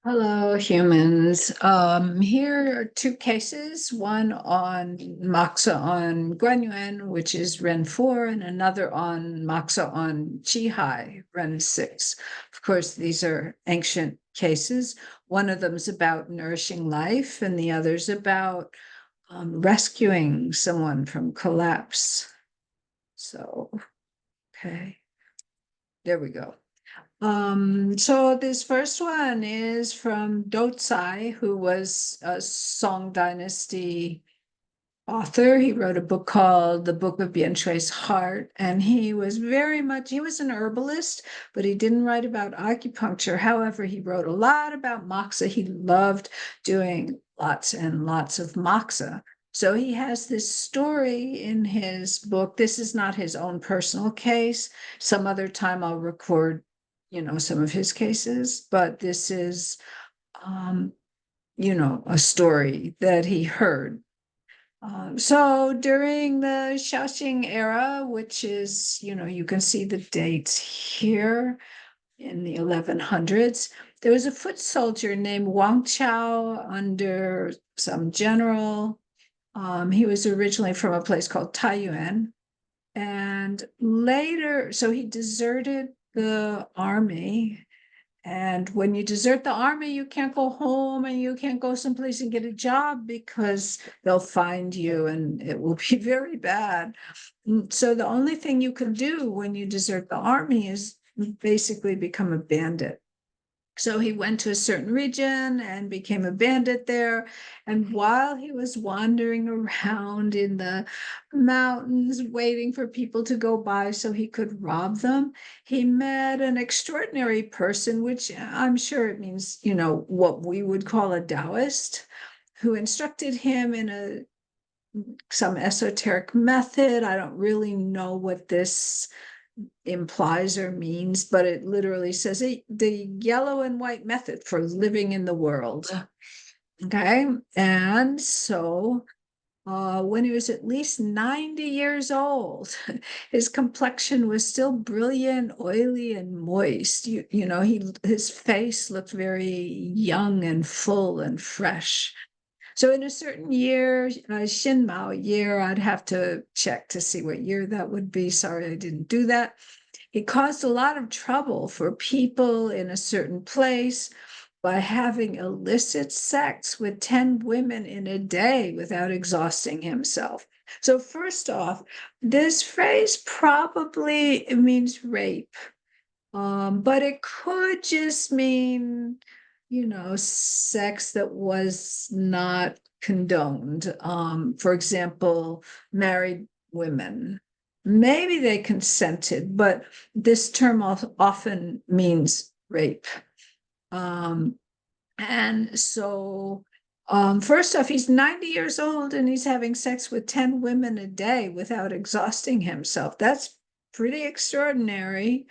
Hello, humans. Here are two cases, one on Moxa on Guanyuan, which is Ren 4, and another on Moxa on Chihai, Ren 6. Of course, these are ancient cases. One of them is about nourishing life, and the other's about rescuing someone from collapse. So, okay, there we go. So this first one is from Dotsai, who was a Song Dynasty author. He wrote a book called The Book of Bian Shui's Heart, and he was an herbalist, but he didn't write about acupuncture. However, he wrote a lot about moxa. He loved doing lots and lots of moxa. So he has this story in his book. This is not his own personal case. Some other time I'll record, some of his cases, but this is, um, a story that he heard. So during the Shaoxing era, which is, you can see the dates here in the 1100s, there was a foot soldier named Wang Chao under some general. He was originally from a place called Taiyuan. And later, so he deserted the army. And when you desert the army, you can't go home and you can't go someplace and get a job because they'll find you and it will be very bad. So the only thing you can do when you desert the army is basically become a bandit. So he went to a certain region and became a bandit there. And while he was wandering around in the mountains, waiting for people to go by so he could rob them, he met an extraordinary person, which I'm sure it means, what we would call a Taoist, who instructed him in some esoteric method. I don't really know what this implies or means, but it literally says the yellow and white method for living in the world. Okay. And so when he was at least 90 years old, his complexion was still brilliant, oily, and moist. His face looked very young and full and fresh. So in a certain year, Xin Mao year, I'd have to check to see what year that would be. Sorry, I didn't do that. He caused a lot of trouble for people in a certain place by having illicit sex with 10 women in a day without exhausting himself. So, first off, this phrase probably means rape, but it could just mean, sex that was not condoned. For example, married women. Maybe they consented, but this term often means rape. Um, and so, first off, he's 90 years old and he's having sex with 10 women a day without exhausting himself. That's pretty extraordinary.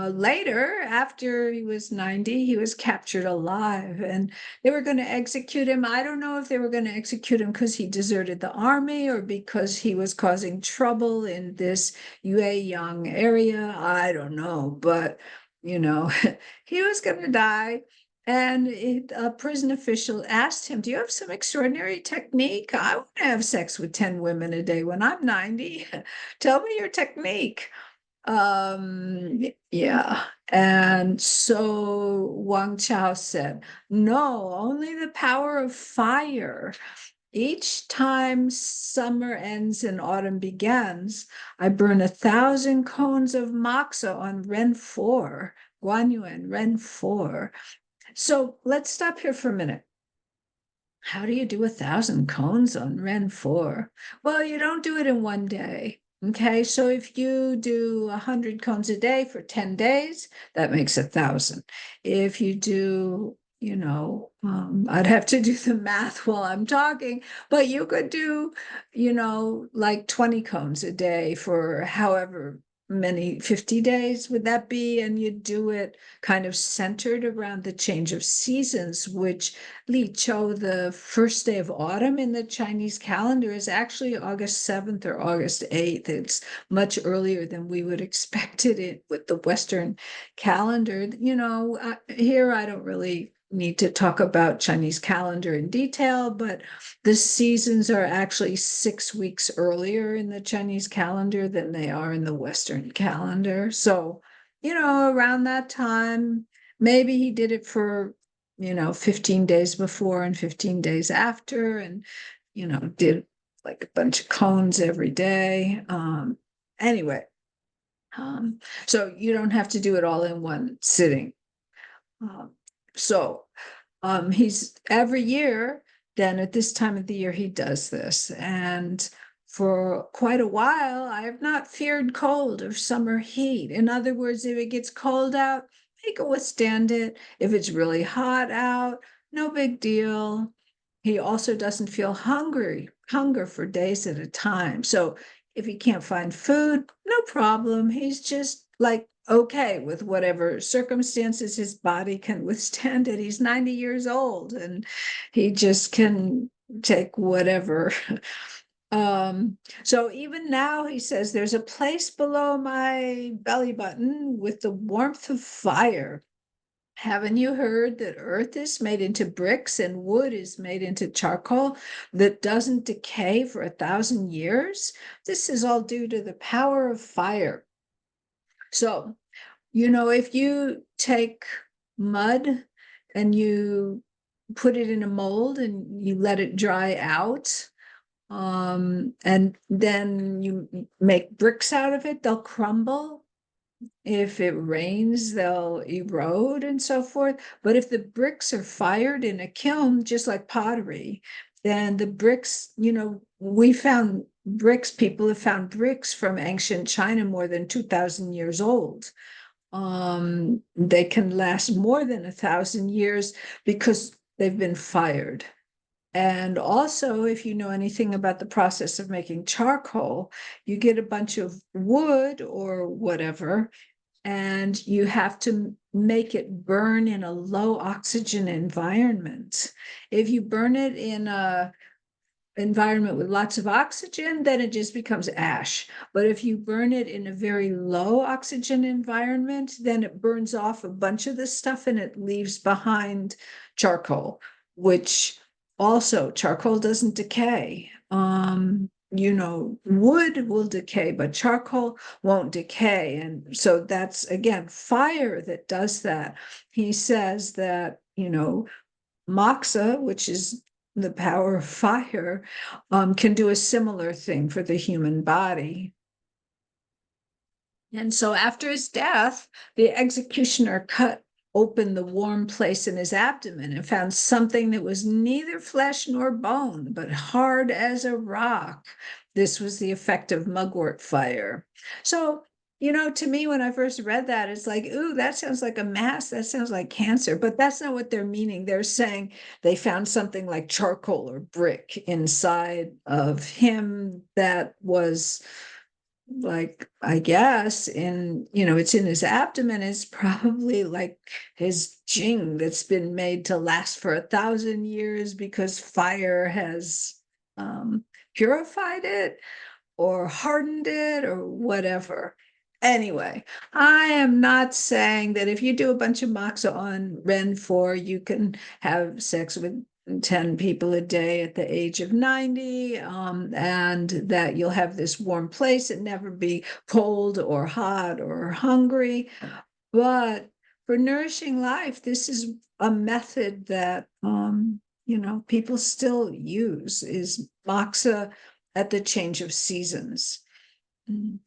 Later, after he was 90, he was captured alive and they were going to execute him. I don't know if they were going to execute him because he deserted the army or because he was causing trouble in this Yueyang area. I don't know, but he was going to die. And a prison official asked him, "Do you have some extraordinary technique? I want to have sex with 10 women a day when I'm 90. Tell me your technique." Yeah. And so Wang Chao said, "No, only the power of fire. Each time summer ends and autumn begins, I burn 1,000 cones of moxa on Ren 4, Guanyuan Ren 4." So let's stop here for a minute. How do you do 1,000 cones on Ren 4? Well, you don't do it in one day. Okay, so if you do 100 cones a day for 10 days, that makes 1,000. If you do, I'd have to do the math while I'm talking, but you could do, like 20 cones a day for however many 50 days would that be, and you do it kind of centered around the change of seasons, which Li Chou, the first day of autumn in the Chinese calendar, is actually August 7th or August 8th. It's much earlier than we would expect it with the Western calendar. Here I don't really need to talk about Chinese calendar in detail, but the seasons are actually 6 weeks earlier in the Chinese calendar than they are in the Western calendar. So, around that time, maybe he did it for, 15 days before and 15 days after, and, did like a bunch of cones every day. Anyway, so you don't have to do it all in one sitting. Um, so he's every year, then at this time of the year, he does this. And for quite a while, I have not feared cold or summer heat. In other words, if it gets cold out, he can withstand it. If it's really hot out, no big deal. He also doesn't feel hunger for days at a time. So if he can't find food, no problem. He's just like okay with whatever circumstances his body can withstand it. He's 90 years old and he just can take whatever. So even now he says there's a place below my belly button with the warmth of fire. Haven't you heard that earth is made into bricks and wood is made into charcoal that doesn't decay for 1,000 years? This is all due to the power of fire. So, if you take mud and you put it in a mold and you let it dry out, and then you make bricks out of it, they'll crumble. If it rains, they'll erode and so forth. But if the bricks are fired in a kiln, just like pottery, then the bricks, we found bricks, people have found bricks from ancient China more than 2,000 years old. They can last more than 1,000 years because they've been fired. And also, if you know anything about the process of making charcoal, you get a bunch of wood or whatever, and you have to make it burn in a low oxygen environment. If you burn it in a environment with lots of oxygen, then it just becomes ash. But if you burn it in a very low oxygen environment, then it burns off a bunch of this stuff and it leaves behind charcoal, which also charcoal doesn't decay. Wood will decay, but charcoal won't decay. And so that's again fire that does that. He says that, Moxa, which is the power of fire, can do a similar thing for the human body. And so after his death, the executioner cut open the warm place in his abdomen and found something that was neither flesh nor bone, but hard as a rock. This was the effect of mugwort fire. So, to me, when I first read that, it's like, ooh, that sounds like a mass. That sounds like cancer. But that's not what they're meaning. They're saying they found something like charcoal or brick inside of him that was like, I guess it's in his abdomen, is probably like his jing that's been made to last for 1,000 years because fire has purified it or hardened it or whatever. Anyway, I am not saying that if you do a bunch of moxa on Ren 4, you can have sex with 10 people a day at the age of 90, and that you'll have this warm place and never be cold or hot or hungry. But for nourishing life, this is a method that people still use, is moxa at the change of seasons.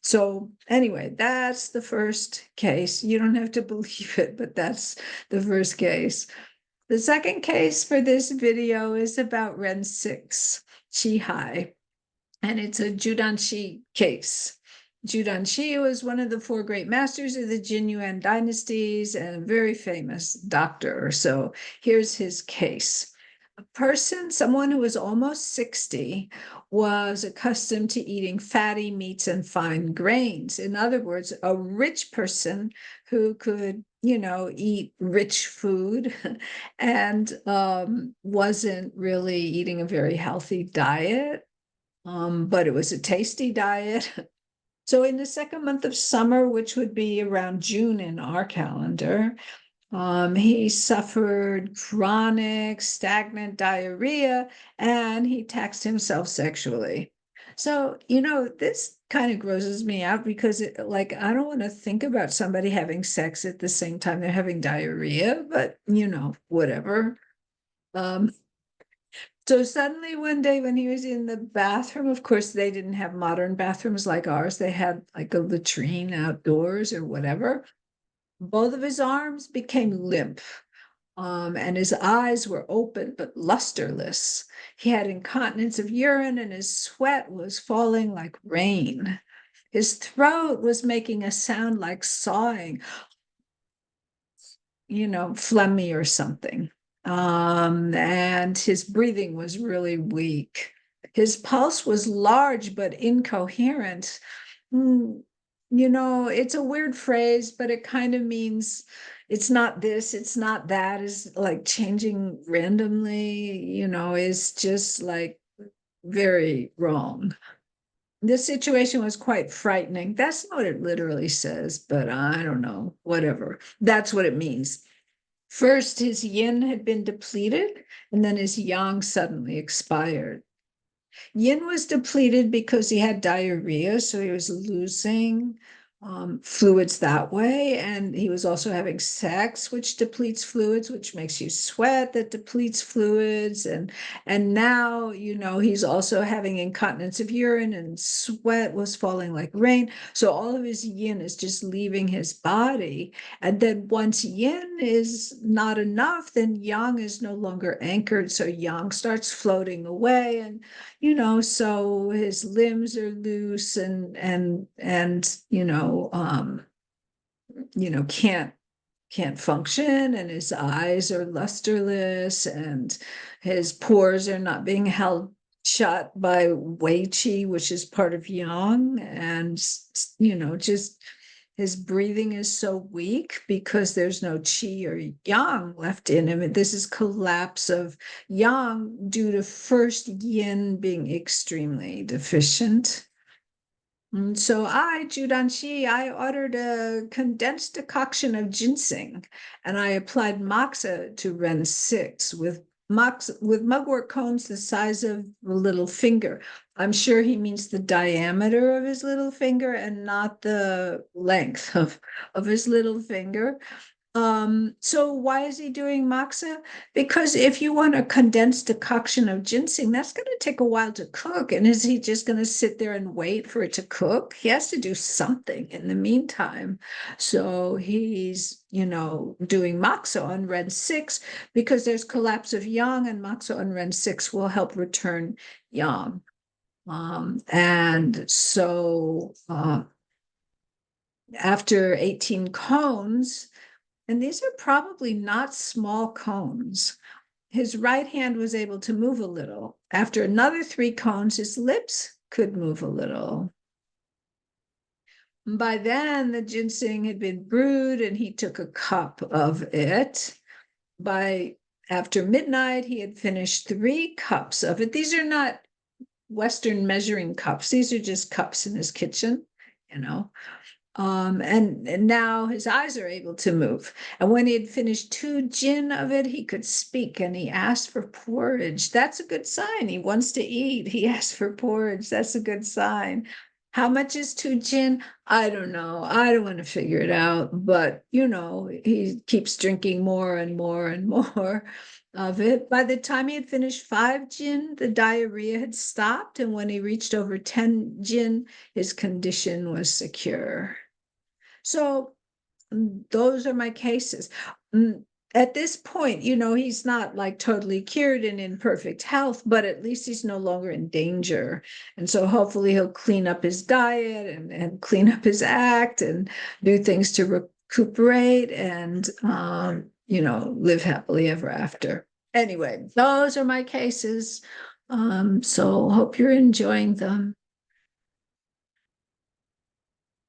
So anyway, that's the first case. You don't have to believe it, but that's the first case. The second case for this video is about Ren 6, Qi Hai, and it's a Judanshi case. Judanshi was one of the four great masters of the Jin Yuan dynasties and a very famous doctor. So here's his case. A person, someone who was almost 60, was accustomed to eating fatty meats and fine grains. In other words, a rich person who could, eat rich food and wasn't really eating a very healthy diet, but it was a tasty diet. So in the second month of summer, which would be around June in our calendar, He suffered chronic stagnant diarrhea and he taxed himself sexually. So, this kind of grosses me out because like I don't want to think about somebody having sex at the same time they're having diarrhea, but whatever. Um, so suddenly one day when he was in the bathroom, of course, they didn't have modern bathrooms like ours. They had like a latrine outdoors or whatever. Both of his arms became limp, and his eyes were open but lusterless. He had incontinence of urine, and his sweat was falling like rain. His throat was making a sound like sawing, phlegmy or something. And his breathing was really weak. His pulse was large but incoherent. Mm, it's a weird phrase, but it kind of means it's not this, it's not that, is like changing randomly, is just like very wrong. This situation was quite frightening. That's not what it literally says, but I don't know, whatever. That's what it means. First, his yin had been depleted, and then his yang suddenly expired. Yin was depleted because he had diarrhea, so he was losing fluids that way. And he was also having sex, which depletes fluids, which makes you sweat, that depletes fluids. And now, he's also having incontinence of urine and sweat was falling like rain. So all of his yin is just leaving his body. And then once yin is not enough, then yang is no longer anchored. So yang starts floating away and so his limbs are loose and can't function, and his eyes are lusterless, and his pores are not being held shut by wei qi, which is part of yang, and just his breathing is so weak because there's no qi or yang left in him. This is collapse of yang due to first yin being extremely deficient. And so I, Judanshi, I ordered a condensed decoction of ginseng, and I applied moxa to Ren 6 with mugwort cones the size of a little finger. I'm sure he means the diameter of his little finger and not the length of his little finger. So why is he doing moxa? Because if you want a condensed decoction of ginseng, that's going to take a while to cook. And is he just going to sit there and wait for it to cook? He has to do something in the meantime. So he's, doing moxa on Ren 6 because there's collapse of yang, and moxa on Ren 6 will help return yang. And so after 18 cones, and these are probably not small cones, his right hand was able to move a little. After another 3 cones, his lips could move a little. By then, the ginseng had been brewed and he took a cup of it. After midnight, he had finished 3 cups of it. These are not Western measuring cups. These are just cups in his kitchen, and now his eyes are able to move. And when he had finished 2 gin of it, he could speak, and he asked for porridge. That's a good sign. He wants to eat. He asked for porridge. That's a good sign. How much is 2 gin? I don't know. I don't want to figure it out. But, he keeps drinking more and more and more of it. By the time he had finished 5 gin, the diarrhea had stopped. And when he reached over 10 gin, his condition was secure. So those are my cases. At this point, he's not like totally cured and in perfect health, but at least he's no longer in danger. And so hopefully he'll clean up his diet and clean up his act and do things to recuperate and, live happily ever after. Anyway, those are my cases. So hope you're enjoying them.